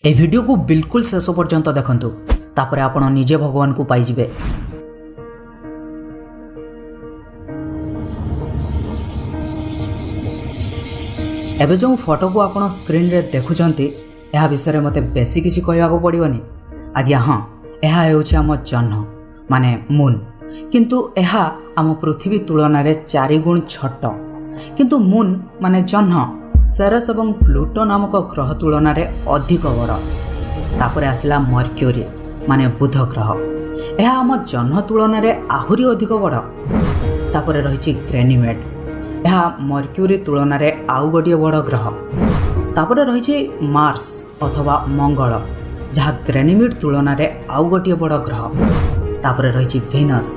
ए video को बिल्कुल शेष पर्यंत देखंतु तापर आपण निजे भगवान को पाइजिबे। एबे जो फोटो को आपण स्क्रीन रे देखुचंती एहा विषय मते बेसी किछि कहबाको पड़िबनी। आज्ञा हाँ, एहा हेउछि आम जह्न माने मून, किंतु एहा आम पृथ्वी तुलन रे 4 गुण छोट। किंतु मून माने जह्न सेरस एवं प्लूटो नामक ग्रह तुलन रे अधिक बड़। तापर आसला मर्क्यूरी माने बुध ग्रह, एहा आम जह्न तुलन रे आहुरी अधिक बड़। तापर रहिछि ग्रेनिमेड, एहा मर्क्यूरी तुलन रे आउ गोटिए बड़ ग्रह। तापर रहिछि मार्स अथवा मंगल, जहाँ ग्रेनिमेड तुलन रे आउ गोटिए बड़ ग्रह। तापर रहिछि भेनस,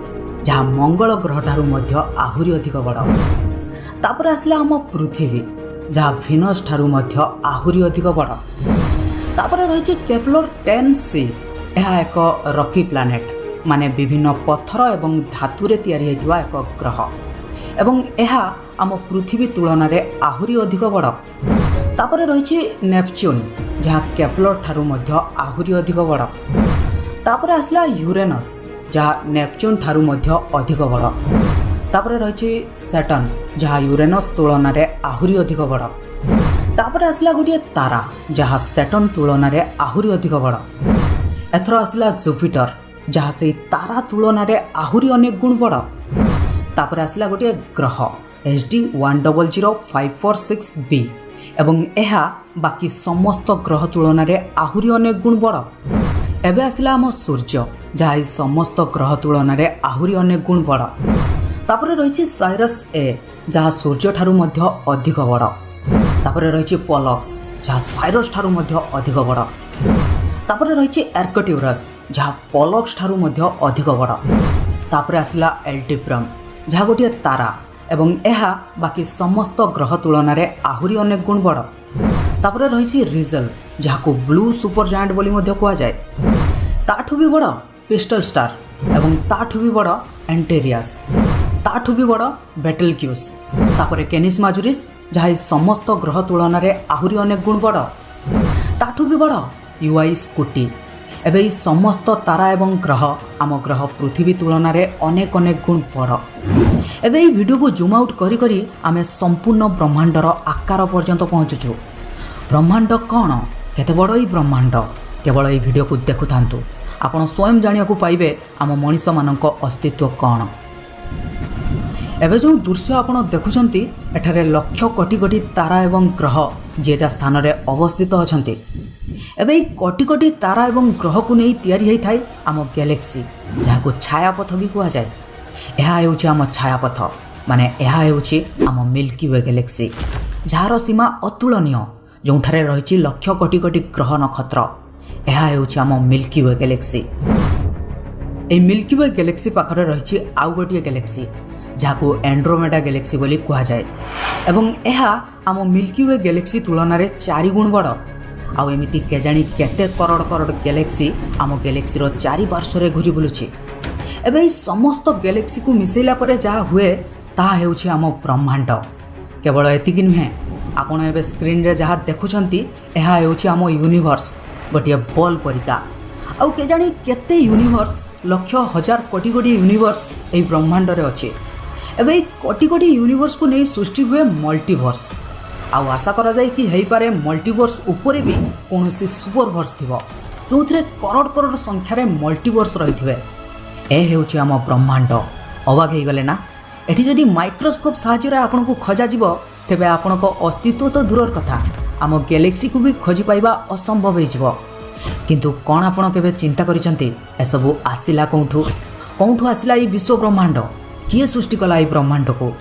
जहाँ मंगल ग्रह ठारू मध्य आहुरी अधिक बड़। तापर आसला आम पृथ्वी, जहाँ भेनस ठारू मध्य आहुरी अधिक बड़। तापर रहिछि केप्लर 10c, यह एक रॉकी प्लैनेट माने विभिन्न पत्थर एवं धातुरे तैयारी होइतिबा एक ग्रह एवं यह आम पृथ्वी तुलन रे आहुरी अधिक बड़। तापर रहिछि नेपच्यून, जहाँ केप्लर ठारू मध्य आहुरी अधिक बड़। तापर आसला यूरेनस, जहाँ नेपच्यून ठारू मध्य अधिक बड़। तापर रहिछि सैटर्न, जहाँ यूरेनस तुलन रे आहुरी अधिक बड़। तापर आसला गोटे तारा, जहाँ सैटर्न तुलन रे आहुरी अधिक बड़। एथर आसला जुपिटर, जहाँ से तारा तुलन रे आहुरी अनेक गुण बड़। तापर आसला गोटे ग्रह HD 100546b एवं एहा बाकी समस्त ग्रह तुलन रे आहुरी अनेक गुण बड़। एबे आसला आम सूर्य, जहाँ समस्त ग्रह तुलन रे आहुरी अनेक गुण बड़। तापर रहिछि साइरस A, जहाँ सूर्य ठारू मध्य अधिक बड़। तापर रहिछि पोलक्स, जहाँ साइरस ठारू मध्य अधिक बड़। तापर रहिछि आर्कट्यूरस, जहाँ पोलक्स ठारू मध्य अधिक बड़। तापर आसला एल्टिब्रम, जहाँ गोटे तारा एवं एहा बाकी समस्त ग्रह तुलन रे आहुरी अनेक गुण बड़। तापर रहिछि रिजल, जहाँ को ब्लू सुपर जायंट बोली मध्य कुआ जाय। ताठू भी बड़ पिस्टल स्टार एवं ताठू भी बड़ एंटेरियास, ताठू भी बड़ बेटलक्यूस। तापर केनिस माजुरिस, जहाँ समस्त ग्रह तुलन रे आहुरी अनेक गुण बड़। ताठू भी बड़ UI स्कूटी। एबे ई समस्त तारा एवं ग्रह आम ग्रह पृथ्वी तुलन रे अनेक अनेक गुण बड़। एबे ई वीडियो को जूम आउट करी करी आमे संपूर्ण ब्रह्मांडर आकार पर्यंत पहुँचुछु। ब्रह्मांड कौन, केते बड़ ई ब्रह्मांड, केवल ई वीडियो को देखु थांतु, आपण स्वयं जानिया को पाइबे आम मनीष मानक अस्तित्व कौन। एबे जो दृश्य आपण देखुछंती, एठारे लक्ष कोटी कोटी तारा एवं ग्रह जे जा स्थान रे अवस्थित अछंती। एबे कोटी कोटी तारा एवं ग्रह को नहीं तैयारी होई थाई आम गैलेक्सी, जहाँ को छायापथ भी कुआ जाए। यह हेउछि आम छायापथ माने यह हेउछि आम मिल्की वे गैलेक्सी, जार सीमा अतुलनीय, जोठारे रहिछि लक्ष कोटी कोटी ग्रह नक्षत्र। यह हेउछि आम मिल्की वे गैलेक्सी। ए मिल्की वे गैलेक्सी पाखरे रहिछि आउ गोटिए गैलेक्सी, जहाँ को एंड्रोमेडा गैलेक्सी बोली कुआ जाए एवं यह आम मिल्की वे गैलेक्सी तुलन रे 4 गुण बड़। आउ एमिति केजाणी केते करोड़ करोड़ गैलेक्सी आम गैलेक्सी रो 4 पार्श्व रे घुरी बुलुछि। एबे ई समस्त गैलेक्सी को मिसेला परे जहाँ हुए ताहा हेउछि आम ब्रह्मांड। केवल एतिकी नुहे, आपण एबे स्क्रीन रे जहाँ देखुछंती एहा हेउछि आम यूनिवर्स, गोटिए बॉल परिका। आउ केजाणी केते यूनिवर्स, लक्ष हजार कोटी कोटी यूनिवर्स एई ब्रह्मांड रे अछि। एबे कोटी कोटी यूनिवर्स को नहीं सृष्टि हुए मल्टीवर्स। आउ आशा करा जाए कि हेई पारे मल्टीवर्स ऊपर भी कौनसी सुपरवर्स थिबो, जोथरे करोड़ करोड़ संख्यार मल्टीवर्स रहिथिबे। ए हेउछि आम ब्रह्मांड। अबाक हेई गले ना? एठी जदि माइक्रोस्कोप साहाय्य रे आपन को खोजा जिवो, तेबे आपन को अस्तित्व तो दूरर कथा आम गैलेक्सी को भी खोजी पाइबा असंभव होई जिवो। किंतु कोन आपन केबे चिंता करिसंती एसबु आसिला कोठू आसिला ई विश्व ब्रह्मांड? किए सृष्टि कला ई ब्रह्मांड को?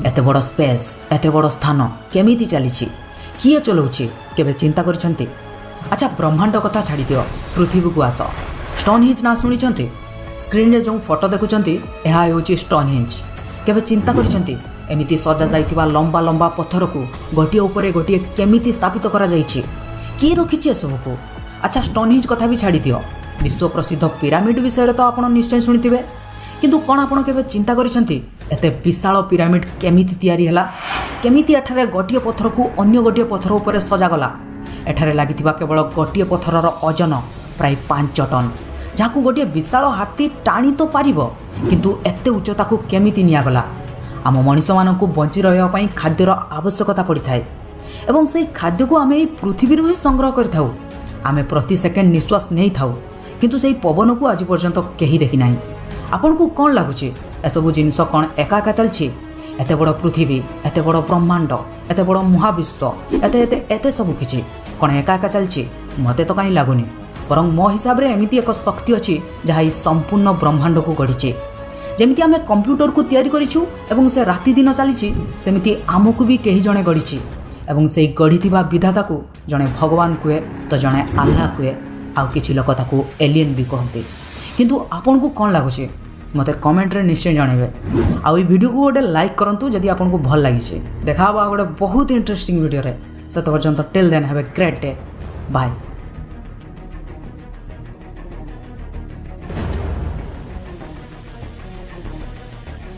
एते बड़ स्पेस, एते बड़ स्थान केमिति चलीछि? किए चलाउछि? केबे चिंता करिसंती? अच्छा, ब्रह्मांड कथा छाड़ी दियो, पृथ्वी को आस। स्टोनहेंज ना सुनिसंती? स्क्रीन रे जो फोटो देखुचंती एहा हेउछि स्टोनहेंज। केबे चिंता करिसंती एमिति सजा जाइतिबा लंबा लंबा पत्थर को गोटिए ऊपर गोटिए केमिति स्थापित करा जाइछि? किए रखिछि एसबु को? अच्छा, स्टोनहेंज कथा भी छाड़ी दियो, विश्व प्रसिद्ध पिरामिड विषय तो आपण निश्चय सुनिथिबे। किंतु कौन आपण केबे चिंता करिसंती एते विशाल पिरामिड केमिति तैयारी हला? केमिति एठारे गोटिए पत्थर को अन्य गोटिए पत्थर ऊपर सजा गला? ଏଠାରେ ଲାଗିଥିବା କେବଳ ଗୋଟିଏ ପଥରର ଓଜନ ପ୍ରାୟ 5 ଟନ୍, ଯାହାକୁ ଗୋଟିଏ ବିଶାଳ ହାତୀ ଟାଣି ତ ପାରିବ, କିନ୍ତୁ ଏତେ ଉଚ୍ଚତାକୁ କେମିତି ନିଆଗଲା? ଆମ ମଣିଷମାନଙ୍କୁ ବଞ୍ଚି ରହିବା ପାଇଁ ଖାଦ୍ୟର ଆବଶ୍ୟକତା ପଡ଼ିଥାଏ ଏବଂ ସେହି ଖାଦ୍ୟକୁ ଆମେ ଏହି ପୃଥିବୀରୁ ହିଁ ସଂଗ୍ରହ କରିଥାଉ। ଆମେ ପ୍ରତି ସେକେଣ୍ଡ ନିଶ୍ୱାସ ନେଇଥାଉ, କିନ୍ତୁ ସେହି ପବନକୁ ଆଜି ପର୍ଯ୍ୟନ୍ତ କେହି ଦେଖିନାହିଁ। ଆପଣଙ୍କୁ କ'ଣ ଲାଗୁଛି ଏସବୁ ଜିନିଷ କ'ଣ ଏକା ଏକା ଚାଲିଛି? ଏତେ ବଡ଼ ପୃଥିବୀ, ଏତେ ବଡ଼ ବ୍ରହ୍ମାଣ୍ଡ, ଏତେ ବଡ଼ ମହାବିଶ୍ୱ, ଏତେ ଏତେ ଏତେ ସବୁ କିଛି କ'ଣ ଏକା ଏକା ଚାଲିଛି? ମୋତେ ତ କାହିଁ ଲାଗୁନି। ବରଂ ମୋ ହିସାବରେ ଏମିତି ଏକ ଶକ୍ତି ଅଛି ଯାହା ଏହି ସମ୍ପୂର୍ଣ୍ଣ ବ୍ରହ୍ମାଣ୍ଡକୁ ଗଢ଼ିଛି। ଯେମିତି ଆମେ କମ୍ପ୍ୟୁଟରକୁ ତିଆରି କରିଛୁ ଏବଂ ସେ ରାତି ଦିନ ଚାଲିଛି, ସେମିତି ଆମକୁ ବି କେହି ଜଣେ ଗଢ଼ିଛି ଏବଂ ସେହି ଗଢ଼ିଥିବା ବିଧାତାକୁ ଜଣେ ଭଗବାନ କୁହେ, ତ ଜଣେ ଆଲ୍ଲାହ କୁହେ, ଆଉ କିଛି ଲୋକ ତାକୁ ଏଲିଏନ୍ ବି କହନ୍ତି। କିନ୍ତୁ ଆପଣଙ୍କୁ କ'ଣ ଲାଗୁଛି ମୋତେ କମେଣ୍ଟରେ ନିଶ୍ଚୟ ଜଣାଇବେ। ଆଉ ଏହି ଭିଡ଼ିଓକୁ ଗୋଟେ ଲାଇକ୍ କରନ୍ତୁ ଯଦି ଆପଣଙ୍କୁ ଭଲ ଲାଗିଛି। ଦେଖା ହେବ ଆଉ ଗୋଟେ ବହୁତ ଇଣ୍ଟରେଷ୍ଟିଂ ଭିଡ଼ିଓରେ। ସେତେ ପର୍ଯ୍ୟନ୍ତ till then have a great day. Bye.